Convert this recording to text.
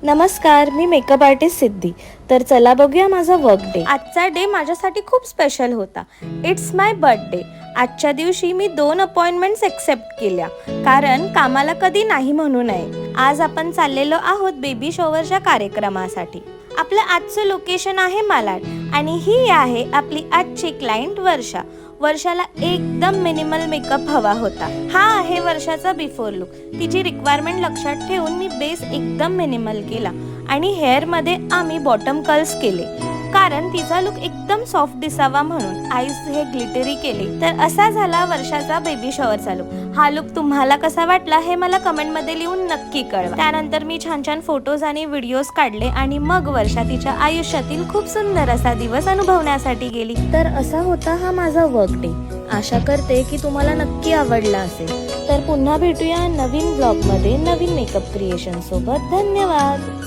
नमस्कार, मी makeup artist सिद्धी. तर चला बघूया माझा वर्क डे. आजचा डे माझ्यासाठी खूप स्पेशल होता. It's my birthday. आजच्या दिवशी मी 2 अपॉइंटमेंट्स एक्सेप्ट केल्या, कारण कामाला कधी नाही म्हणू नये. आज आपण चाललेलो आहोत बेबी शॉवरच्या कार्यक्रमासाठी. आपलं आजचं लोकेशन आहे मालाड आणि ही आहे आपली आजची क्लायंट वर्षा. वर्षाला एकदम मिनिमल मेकअप हवा होता. हा आहे वर्षाचा बिफोर लुक. तिची रिक्वायरमेंट लक्षात ठेवून मी बेस एकदम मिनिमल केला आणि हेअरमध्ये आम्ही बॉटम कर्ल्स केले, कारण तिचा लुक एकदम सॉफ्ट दिसावा म्हणून. आईज हे ग्लिटरी केले. तर असा झाला वर्षाचा बेबी शॉवरचा लुक. हा लुक तुम्हाला कसा वाटला हे मला कमेंटमध्ये लिहून नक्की कळवा. त्यानंतर मी छान छान फोटोज आणि व्हिडिओज काढले आणि मग वर्षा तिच्या आयुष्यातील खूप सुंदर असा दिवस अनुभवण्यासाठी गेली. तर असा होता हा माझा वर्क डे. आशा करते की तुम्हाला नक्की आवडला असेल. तर पुन्हा भेटूया नवीन ब्लॉगमध्ये नवीन मेकअप क्रिएशन सोबत. धन्यवाद.